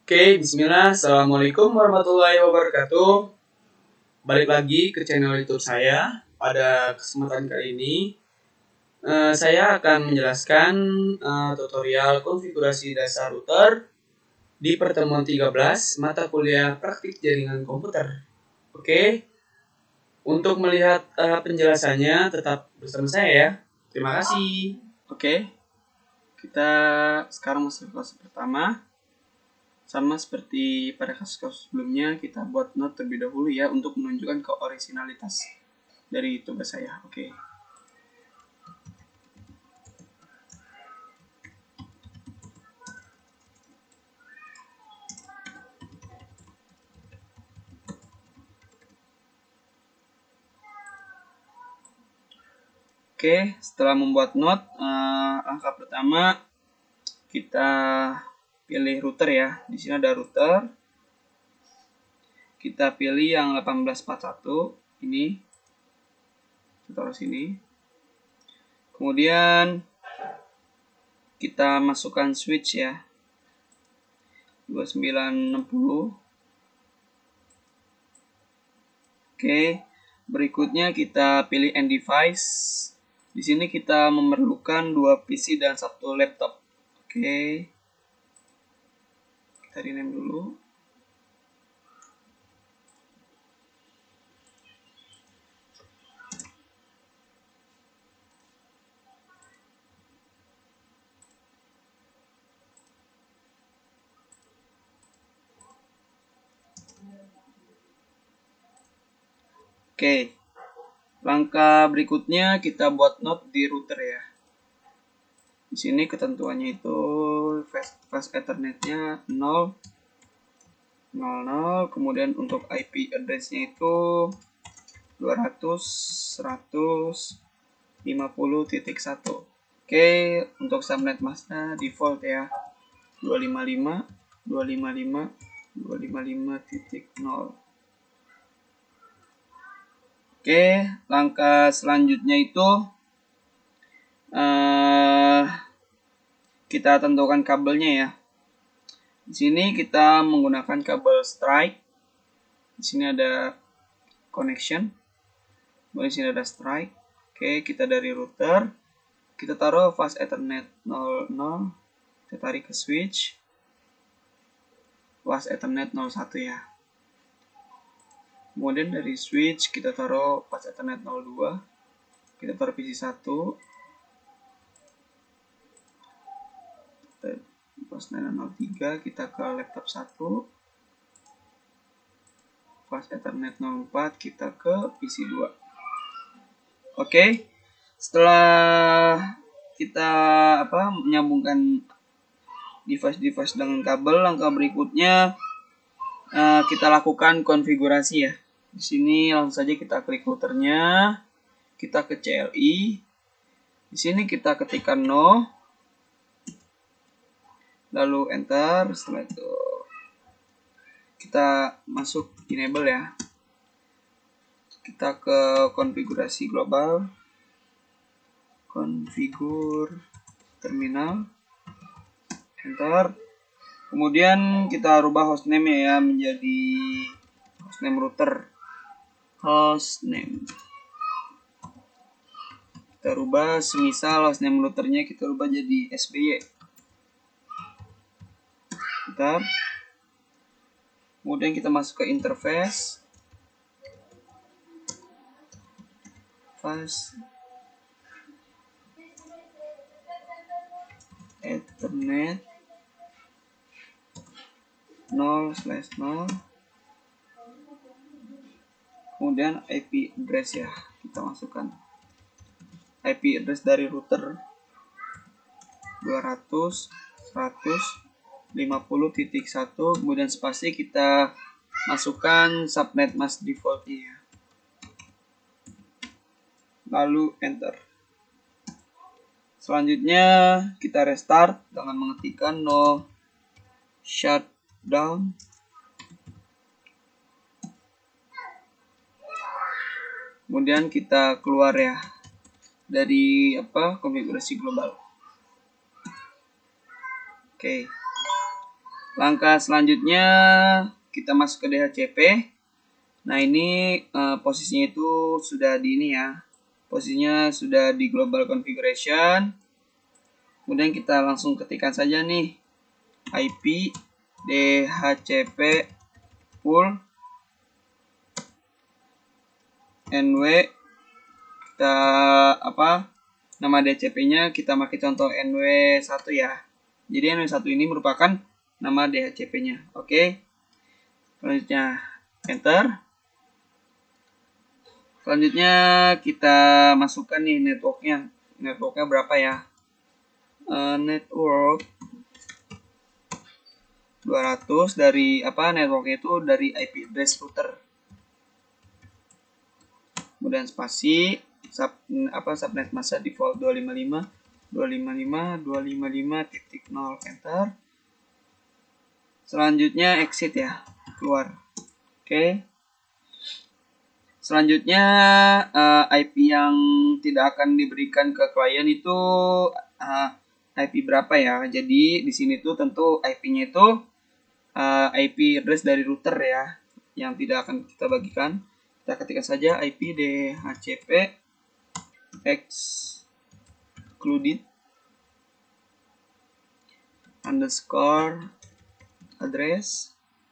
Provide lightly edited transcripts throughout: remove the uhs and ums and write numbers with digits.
Oke, bismillah. Assalamualaikum warahmatullahi wabarakatuh. Balik lagi ke channel YouTube saya. Pada kesempatan kali ini, saya akan menjelaskan tutorial konfigurasi dasar router di pertemuan 13 mata kuliah praktik jaringan komputer. Oke, untuk melihat penjelasannya tetap bersama saya ya. Terima kasih. Oke, kita sekarang masuk kelas pertama. Sama seperti pada kasus-kasus sebelumnya, kita buat note terlebih dahulu ya untuk menunjukkan keorisinalitas dari tugas saya. Oke. Oke, setelah membuat note, langkah pertama kita pilih router ya. Di sini ada router. Kita pilih yang 1841 ini. Kita taruh sini. Kemudian kita masukkan switch ya. 2960. Oke, berikutnya kita pilih end device. Di sini kita memerlukan 2 PC dan 1 laptop. Oke. Kita rename dulu. Oke. Langkah berikutnya kita buat note di router ya. Di sini ketentuannya itu fast Ethernet-nya 0, 00, kemudian untuk IP address-nya itu 200.150.1. Oke, untuk subnet masknya default ya. 255 255 255.0. Oke, langkah selanjutnya itu kita tentukan kabelnya ya. Di sini kita menggunakan kabel strike. Di sini ada connection. Di sini ada strike. Oke, kita dari router, kita taruh fast Ethernet 00, kita tarik ke switch. Fast Ethernet 01 ya. Kemudian dari switch kita taruh fast Ethernet 02. Kita taruh PC 1. Fast Ethernet 03 kita ke laptop 1. Fast Ethernet 04 kita ke PC 2. Oke. Setelah kita menyambungkan device-device dengan kabel, langkah berikutnya kita lakukan konfigurasi ya. Di sini langsung saja kita klik routernya, kita ke CLI. Di sini kita ketikkan no, lalu enter. Setelah itu kita masuk enable ya. Kita ke konfigurasi global, konfigur terminal, enter. Kemudian kita rubah hostname ya menjadi hostname router. Hostname. Kita rubah semisal hostname routernya kita rubah jadi SBY. Bentar. Kemudian kita masuk ke interface. Fast Ethernet 0/0. Kemudian IP address ya, kita masukkan IP address dari router 200.150.1, kemudian spasi kita masukkan subnet mask defaultnya ya. Lalu enter. Selanjutnya kita restart dengan mengetikkan no shutdown. Kemudian kita keluar ya dari konfigurasi global. Oke. Langkah selanjutnya kita masuk ke DHCP. Nah, ini posisinya itu sudah di ini ya. Posisinya sudah di global configuration. Kemudian kita langsung ketikkan saja nih IP DHCP full NW, kita nama DHCP-nya kita pakai contoh NW1 ya. Jadi NW1 ini merupakan nama DHCP-nya. Oke. Selanjutnya enter. Selanjutnya kita masukkan nih networknya. Networknya berapa ya? Network 200 dari networknya itu dari IP address router. Kemudian spasi subnet masa default 255.255.255.0 enter. Selanjutnya exit ya, keluar. Oke. Selanjutnya IP yang tidak akan diberikan ke klien itu IP berapa ya? Jadi di sini tuh tentu IP-nya itu IP address dari router ya, yang tidak akan kita bagikan. Kita ketikkan saja IP DHCP excluded underscore address.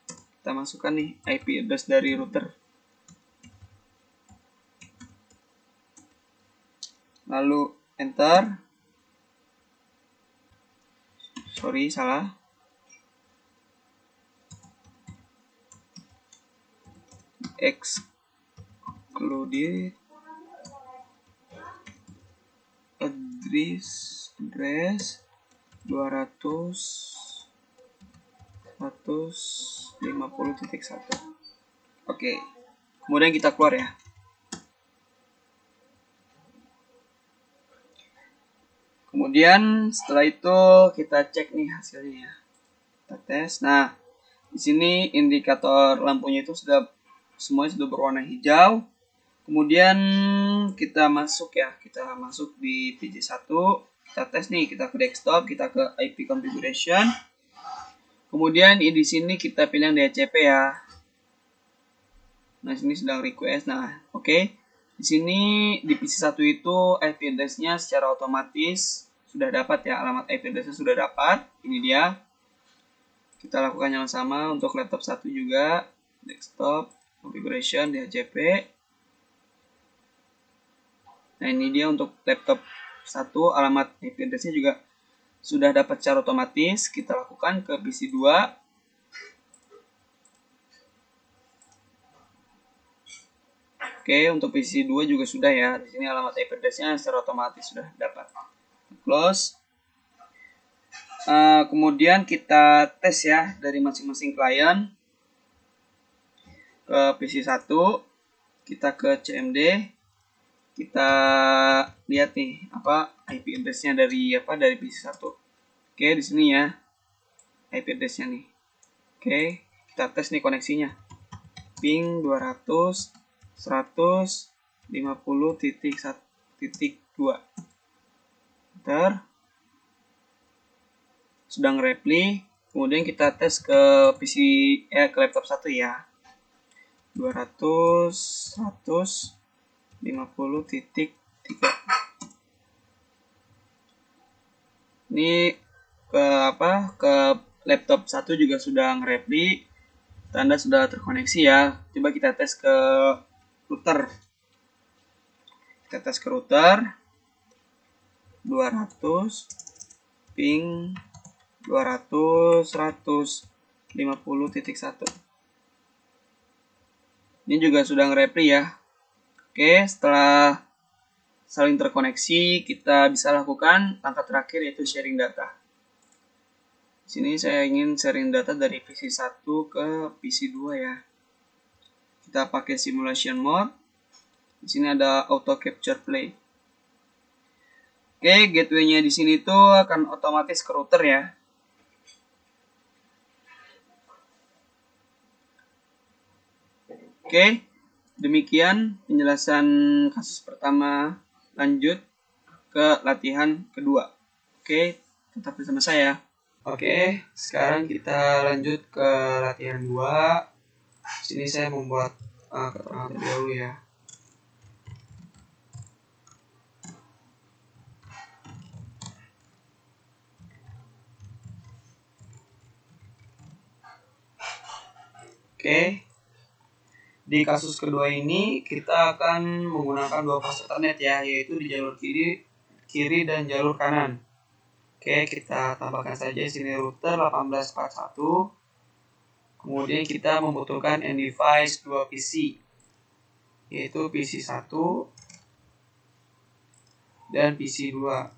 Kita masukkan nih IP address dari router. Lalu enter. Sorry, salah. Excluded address 200.150.1. Oke. Kemudian kita keluar ya. Kemudian setelah itu kita cek nih hasilnya. Kita tes. Nah, di sini indikator lampunya itu semuanya sudah berwarna hijau. Kemudian kita masuk ya, kita masuk di PC1, kita tes nih, kita ke desktop, kita ke IP configuration. Kemudian di sini kita pilih yang DHCP ya. Nah, sini sedang request. Nah, oke. Di sini di PC1 itu IP address-nya secara otomatis sudah dapat ya, alamat IP address-nya sudah dapat. Ini dia. Kita lakukan yang sama untuk laptop 1 juga. Desktop, configuration, DHCP. Nah, ini dia untuk laptop 1, alamat IP address-nya juga sudah dapat secara otomatis. Kita lakukan ke PC2. Oke, untuk PC2 juga sudah ya. Di sini alamat IP address-nya secara otomatis sudah dapat. Close. Kemudian kita tes ya dari masing-masing klien. Ke PC1, kita ke CMD. Kita lihat nih IP address-nya dari PC1. Oke, di sini ya. IP address-nya nih. Oke, kita tes nih koneksinya. Ping 200.150.1.2. Enter. Sedang repli. Kemudian kita tes ke ke laptop 1 ya. 200.150.3. Ini ke laptop 1 juga sudah nge-repli. Tanda sudah terkoneksi ya. Coba kita tes ke router. Kita tes ke router. 200 ping 200.150.1. Ini juga sudah nge-repli ya. Oke, setelah saling terkoneksi, kita bisa lakukan langkah terakhir yaitu sharing data. Di sini saya ingin sharing data dari PC1 ke PC2 ya. Kita pakai simulation mode. Di sini ada auto capture play. Oke, gateway-nya di sini tuh akan otomatis ke router ya. Oke, demikian penjelasan kasus pertama. Lanjut ke latihan kedua. Oke, tetap bersama saya. Oke, sekarang kita lanjut ke latihan 2. Sini saya membuat keterangan terlebih dahulu ya. Oke, di kasus kedua ini kita akan menggunakan dua fase Ethernet ya, yaitu di jalur kiri dan jalur kanan. Oke, kita tambahkan saja sini router 1841. Kemudian kita membutuhkan end device 2 PC, yaitu PC 1 dan PC 2.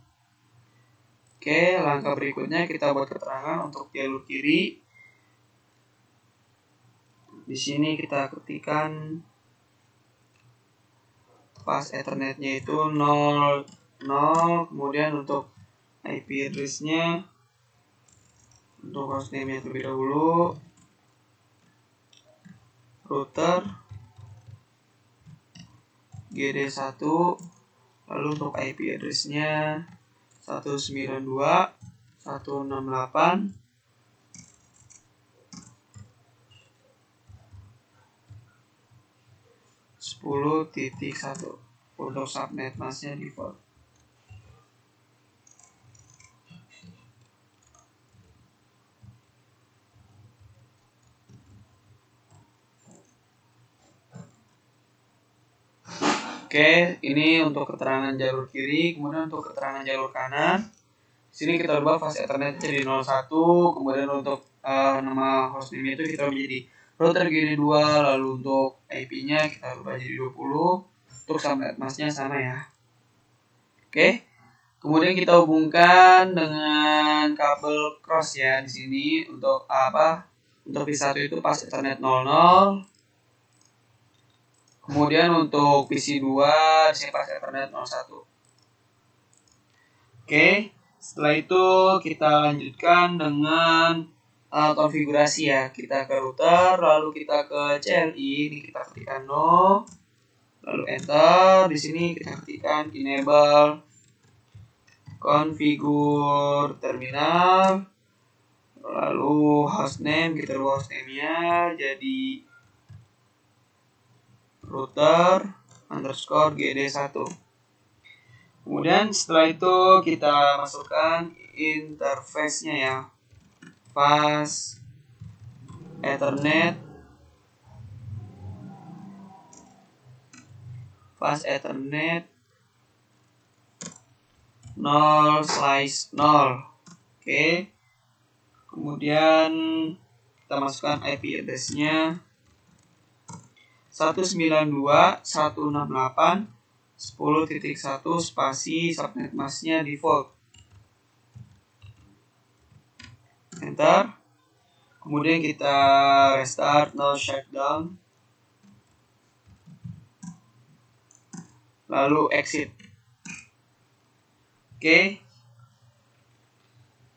Oke, langkah berikutnya kita buat keterangan untuk jalur kiri. Di sini kita ketikkan pas Ethernetnya itu 00, kemudian untuk IP address-nya untuk hostname-nya terlebih dahulu, router GD1, lalu untuk IP address-nya 192.168.10.1 untuk subnet masknya default. Oke, ini untuk keterangan jalur kiri, kemudian untuk keterangan jalur kanan. Sini kita ubah fase Ethernet jadi 01, kemudian untuk nama hostname itu kita ubah jadi router GD2, lalu untuk IP-nya kita ubah jadi 20, untuk subnet masknya sama ya. Oke, kemudian kita hubungkan dengan kabel cross ya di sini untuk apa? Untuk PC1 itu pas Ethernet 00. Kemudian untuk PC2 di sini pas Ethernet 01. Oke, setelah itu kita lanjutkan dengan konfigurasi ya. Kita ke router, lalu kita ke CLI, ini kita ketikkan no, lalu enter. Di sini kita ketikkan enable configure terminal, lalu hostname, kita ubah hostname-nya jadi router underscore GD1. Kemudian setelah itu kita masukkan interface-nya ya, fast Ethernet 0/0. Oke, kemudian kita masukkan IP address-nya 192.168.10.1 spasi subnet masknya default. Enter. Kemudian kita restart no shutdown, lalu exit. Oke,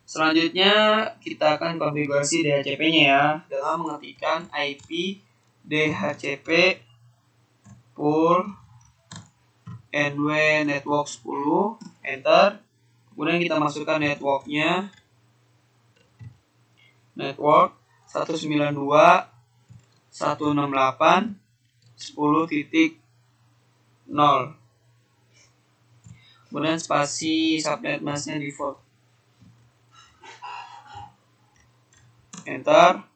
selanjutnya kita akan konfigurasi DHCP-nya ya, dengan mengetikkan IP DHCP pool NW network 10, enter. Kemudian kita masukkan network-nya, network 192.168.10.0. Kemudian spasi subnet masknya default. Enter.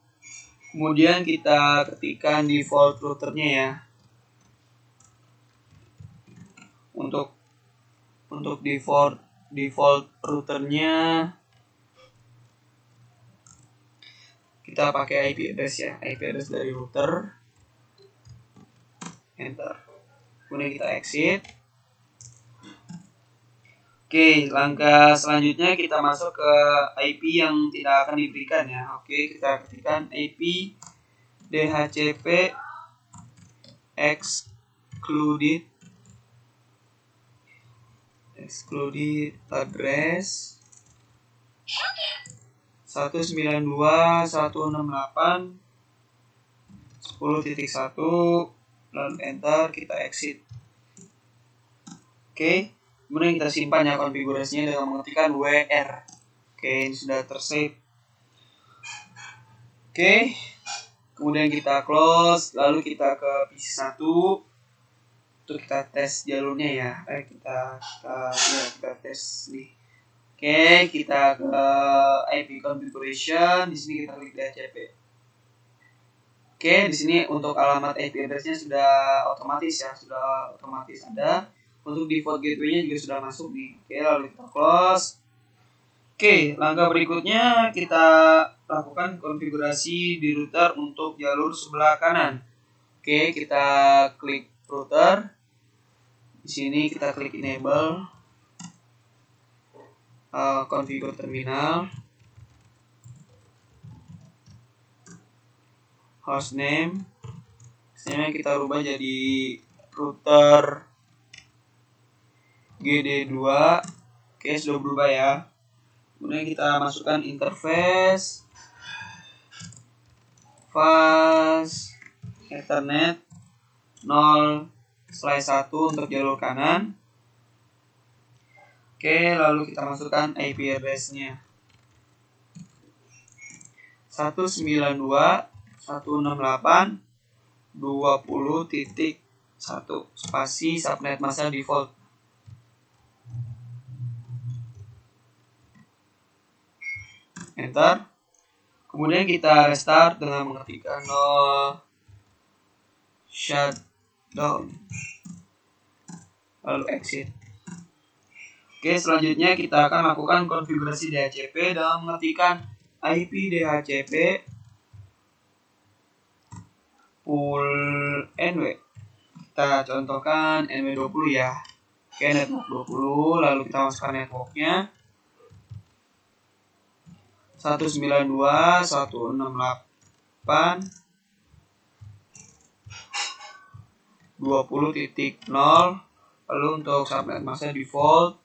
Kemudian kita ketikkan default routernya ya. Untuk default routernya kita pakai IP address ya, IP address dari router. Enter. Kemudian kita exit. Oke, langkah selanjutnya kita masuk ke IP yang tidak akan diberikan ya. Oke, kita ketikkan IP DHCP excluded address 192.168.10.1, lalu enter, kita exit. Oke, kemudian kita simpan ya konfigurasinya dengan mengetikkan WR. Oke, ini sudah tersave. Oke, kemudian kita close, lalu kita ke PC1 untuk kita tes jalurnya ya. Kita tes nih. Oke, kita ke IP configuration. Di sini kita klik DHCP. Oke, di sini untuk alamat IP address-nya sudah otomatis ya, sudah otomatis ada. Untuk default gateway-nya juga sudah masuk nih. Oke, lalu kita close. Oke, langkah berikutnya kita lakukan konfigurasi di router untuk jalur sebelah kanan. Oke, kita klik router. Di sini kita klik enable. Configure terminal, hostname kita rubah jadi router GD2. Oke, sudah berubah ya. Kemudian kita masukkan interface fast Ethernet 0/1 untuk jalur kanan. Oke, lalu kita masukkan IP address-nya 192.168.20.1 spasi subnet mask default. Enter. Kemudian kita restart dengan mengetikkan no shutdown, lalu exit. Oke, selanjutnya kita akan lakukan konfigurasi DHCP dengan mengetikkan IP DHCP full NW. Kita contohkan NW20 ya. Oke, network 20, lalu kita masukkan networknya 192.168.20.0, lalu untuk subnet mask default,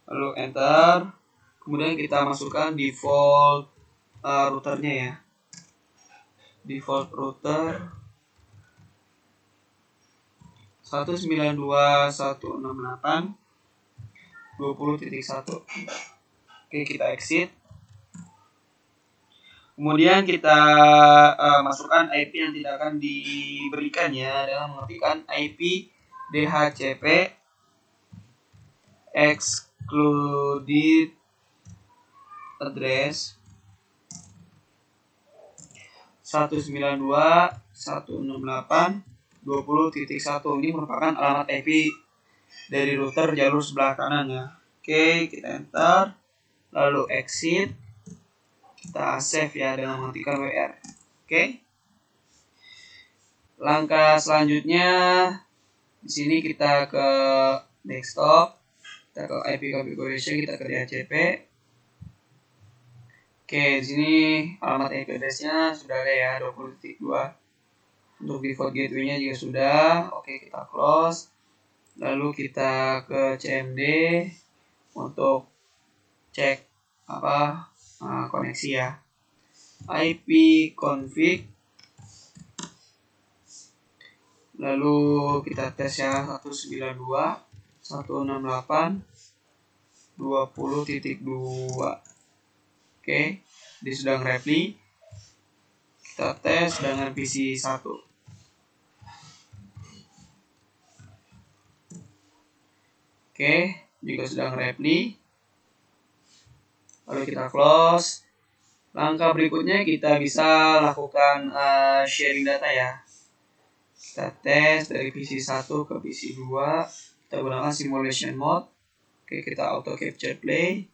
lalu enter. Kemudian kita masukkan default routernya ya, default router 192.168.20.1. Oke, kita exit. Kemudian kita masukkan IP yang tidak akan diberikan ya, dengan mengetikkan IP DHCP excluded address 192.168.20.1. Ini merupakan alamat IP dari router jalur sebelah kanan ya. Oke, kita enter, lalu exit. Kita save ya dengan mengetikkan WR. Oke. Langkah selanjutnya di sini kita ke desktop, kita ke IP configuration, kita ke DHCP. Oke, di sini alamat IP address-nya sudah ada ya, 20.2. Untuk default gateway-nya juga sudah. Oke, kita close. Lalu kita ke CMD untuk cek koneksi ya. IP config, lalu kita tes ya 192.168.20.2. Oke, di sedang repli. Kita tes dengan PC1. Oke, juga sedang repli. Lalu kita close. Langkah berikutnya kita bisa lakukan sharing data ya. Kita tes dari PC1 ke PC2. Kita gunakan simulation mode. Oke, kita auto capture play.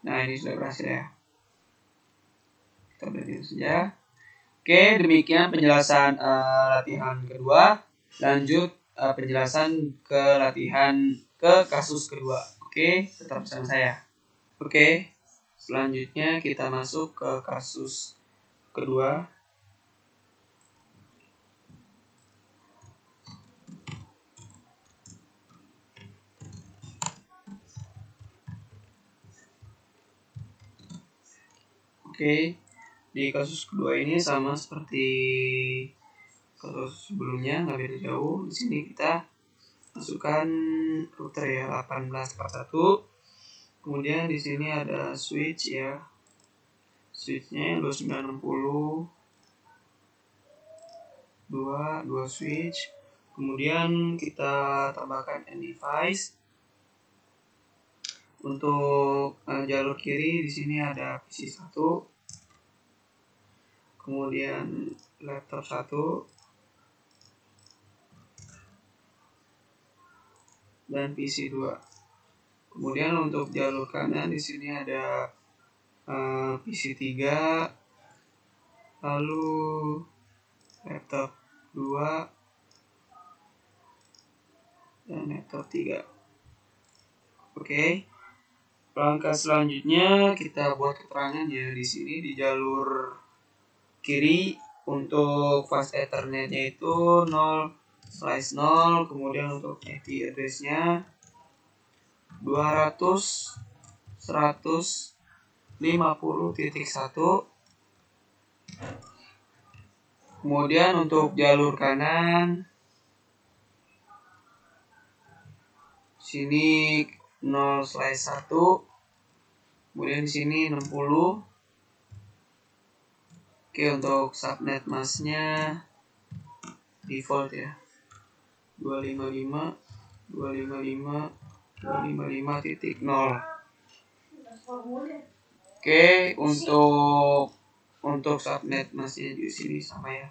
Nah, ini sudah berhasil ya. Kita berhenti saja. Oke, demikian penjelasan latihan kedua. Lanjut penjelasan ke latihan ke kasus kedua. Oke, tetap bersama saya. Oke, selanjutnya kita masuk ke kasus kedua. Oke, di kasus kedua ini sama seperti kasus sebelumnya, nggak beda jauh. Di sini kita masukkan router ya 1841. Kemudian di sini ada switch ya, switchnya 2960, dua switch. Kemudian kita tambahkan device. Untuk jalur kiri di sini ada PC 1, kemudian laptop 1, dan PC 2. Kemudian untuk jalur kanan di sini ada PC 3, lalu laptop 2 dan laptop 3. Oke. Langkah selanjutnya kita buat keterangan ya di sini di jalur kiri untuk fast Ethernet-nya itu 0/0, kemudian untuk IP address-nya 200.150.1. Kemudian untuk jalur kanan sini 0/1, kemudian di sini 60. Oke, untuk subnet masknya default ya 255.255.255.0. Oke, untuk subnet masknya di sini sama ya,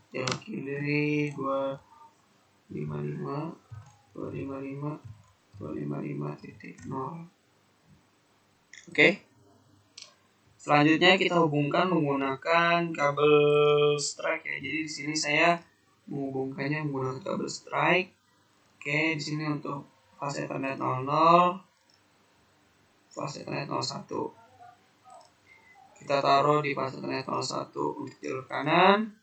jalur kiri 255.255.0. Oke. Selanjutnya kita hubungkan menggunakan kabel strike ya. Jadi di sini saya menghubungkannya menggunakan kabel strike. Oke, di sini untuk fast Ethernet 00, fast Ethernet 01. Kita taruh di fast Ethernet 01 untuk jalur kanan.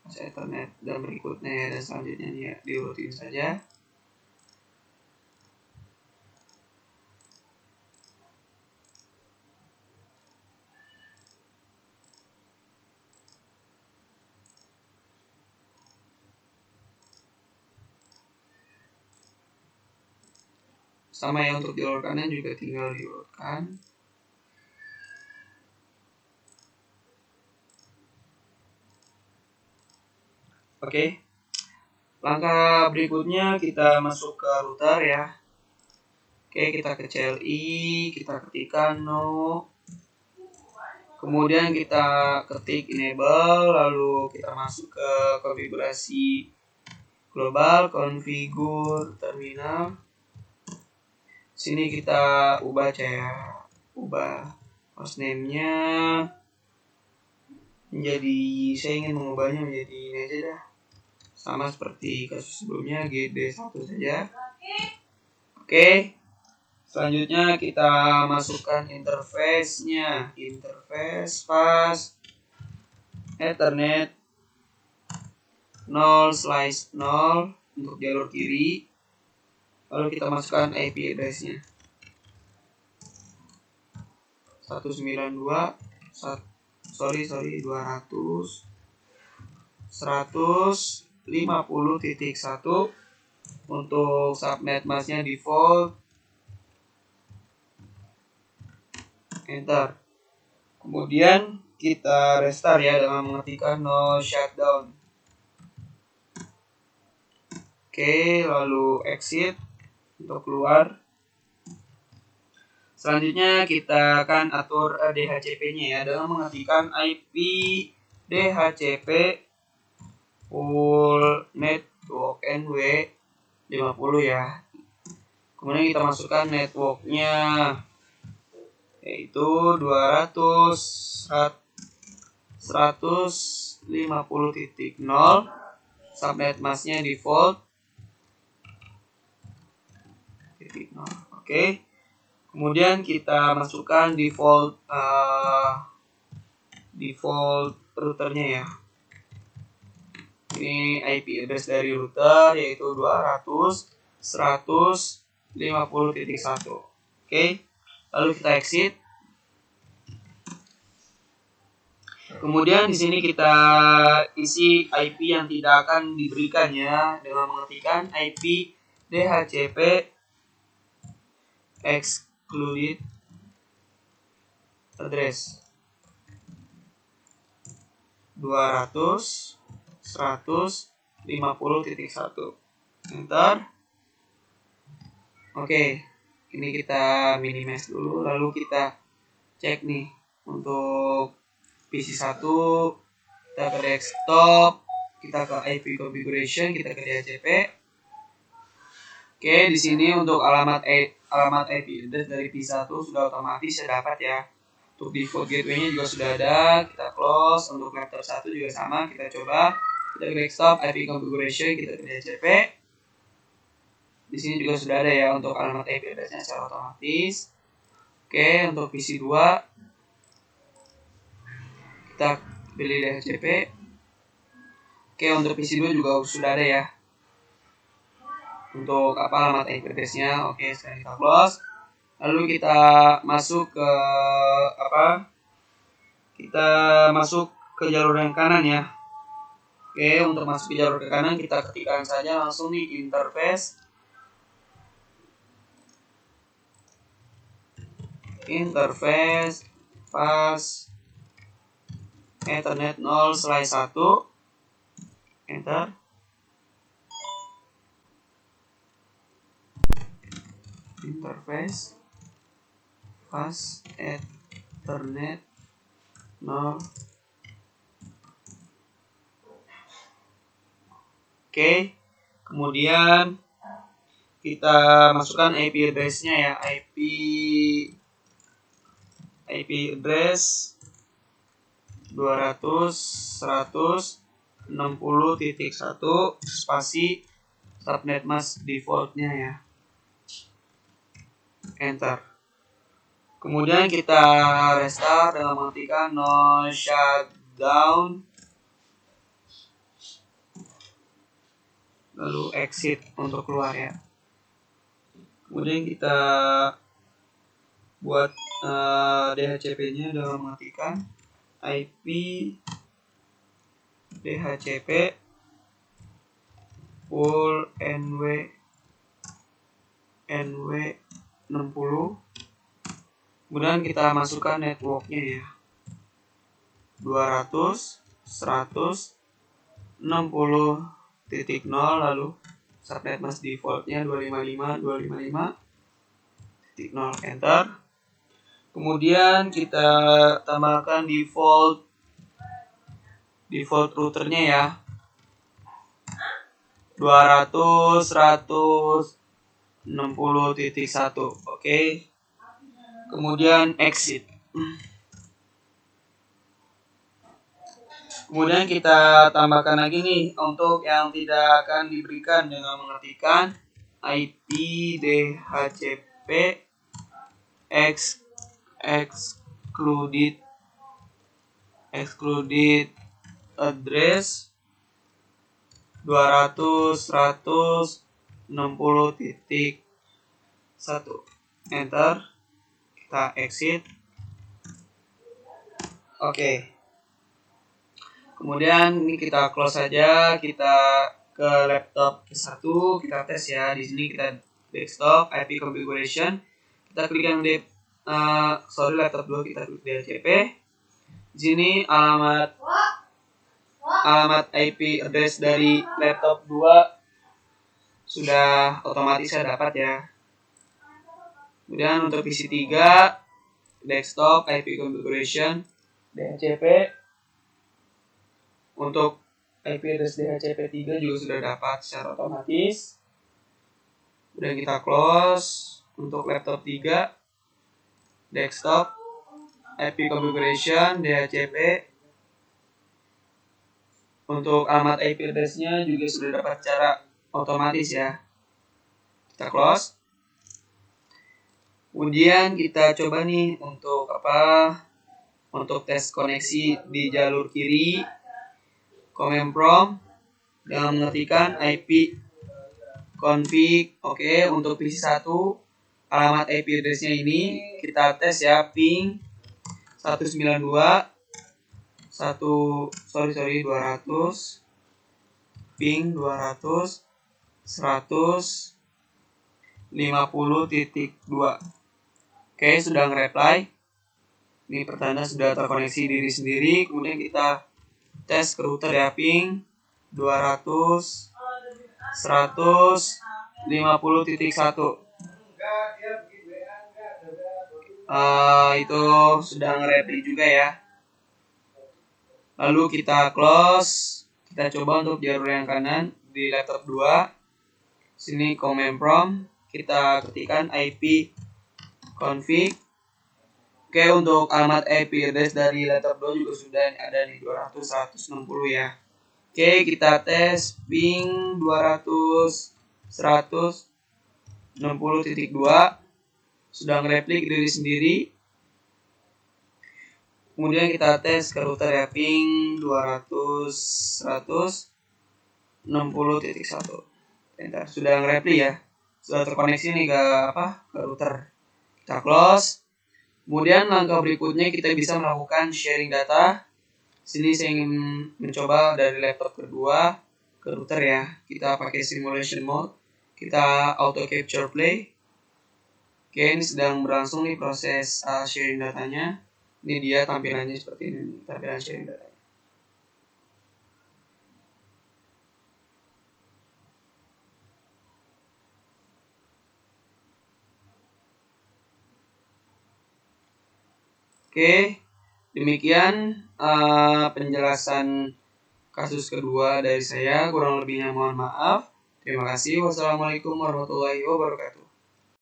Fast Ethernet dan berikutnya ya, dan selanjutnya ya diurutin saja. Sama ya, untuk jalur kanan juga tinggal diurutkan. Oke. Langkah berikutnya kita masuk ke router ya. Oke, kita ke CLI, kita ketikkan no. Kemudian kita ketik enable, lalu kita masuk ke konfigurasi global, configure terminal. Sini kita ubah hostname-nya menjadi, saya ingin mengubahnya menjadi ini aja dah, sama seperti kasus sebelumnya, GD1 saja. Oke. Selanjutnya kita masukkan interface-nya, interface fast Ethernet 0/0 untuk jalur kiri. Lalu kita masukkan IP address-nya 200.150.1. Untuk subnet masknya default. Enter. Kemudian kita restart ya dengan mengetikkan no shutdown. Oke, lalu exit untuk keluar. Selanjutnya kita akan atur DHCP-nya ya dengan mengetikkan IP DHCP full network NW 50 ya. Kemudian kita masukkan networknya yaitu 200.150.0. Subnet masknya default 0. Oke. Kemudian kita masukkan default routernya ya. Ini IP address dari router yaitu 200.150.1. Oke. Lalu kita exit. Kemudian di sini kita isi IP yang tidak akan diberikan ya, dengan mengetikkan IP DHCP excluded address 200.150.1. Enter. Oke, ini kita minimize dulu, lalu kita cek nih untuk PC 1, kita ke desktop, kita ke IP configuration, kita ke DHCP. Oke, di sini untuk alamat IP address dari PC 1 sudah otomatis saya dapat ya. Untuk default gateway-nya juga sudah ada, kita close. Untuk laptop 1 juga sama, kita coba. Kita ke desktop, IP configuration, kita ke DHCP. Di sini juga sudah ada ya untuk alamat IP address-nya secara otomatis. Oke, untuk PC 2 kita pilih DHCP. Oke, untuk PC 2 juga sudah ada ya. Untuk alamat IP address-nya. Oke, sekarang kita close. Lalu kita masuk ke Kita masuk ke jalur yang kanan ya. Oke, untuk masuk ke jalur ke kanan kita ketikkan saja langsung nih interface pas Ethernet 0/1. Enter. Interface pas Ethernet 0. Oke, kemudian kita masukkan IP address-nya ya, IP address 200.160.1 spasi subnet mask defaultnya ya. Enter. Kemudian kita restart dengan mengetikkan no shutdown, lalu exit untuk keluar ya. Kemudian kita buat DHCP-nya dengan mengetikkan IP DHCP full NW 60. Kemudian kita masukkan networknya ya, 200.160.0, lalu subnet mask defaultnya 255.255.0. Enter. Kemudian kita tambahkan default routernya ya, 200.160.1. Oke. Kemudian exit. Kemudian kita tambahkan lagi nih untuk yang tidak akan diberikan dengan mengetikkan IP DHCP excluded address 200.160.1. Enter. Kita exit. Oke. Kemudian ini kita close saja, kita ke laptop ke-1, kita tes ya. Di sini kita desktop, IP configuration, kita klik yang laptop 2, kita klik DHCP. Di sini alamat IP address dari laptop 2 sudah otomatis saya dapat ya. Kemudian untuk PC 3, desktop, IP configuration, DHCP. Untuk IP address DHCP 3 juga sudah dapat secara otomatis. Udah kita close. Untuk laptop 3, desktop, IP configuration, DHCP. Untuk alamat IP address-nya juga sudah dapat secara otomatis ya. Kita close. Kemudian kita coba nih untuk untuk tes koneksi di jalur kiri, command prompt dengan mengetikkan IP config. Oke, untuk PC 1 alamat IP address-nya ini kita tes ya, ping 192 200 ping 200 150.2. Oke, sudah nge-reply. Ini pertanda sudah terkoneksi diri sendiri. Kemudian kita tes ke router ya, ping 200 150.1. Itu sudah nge-reply juga ya. Lalu kita close. Kita coba untuk jalur yang kanan di laptop 2. Sini command prompt, kita ketikkan IP config. Oke, untuk alamat IP address dari laptop 2 juga sudah ada nih, 200.160 ya. Oke, kita tes ping 200 160.2. Sudah nge-replik diri sendiri. Kemudian kita tes ke router ya, ping 200 160.1. Sudah nge-reply ya, sudah terkoneksi nih ke router. Kita close. Kemudian langkah berikutnya kita bisa melakukan sharing data. Sini saya ingin mencoba dari laptop kedua ke router ya. Kita pakai simulation mode. Kita auto capture play. Oke, ini sedang berlangsung nih proses sharing datanya. Ini dia tampilannya seperti ini, tampilan sharing datanya. Oke, demikian penjelasan kasus kedua dari saya. Kurang lebihnya mohon maaf. Terima kasih. Wassalamualaikum warahmatullahi wabarakatuh.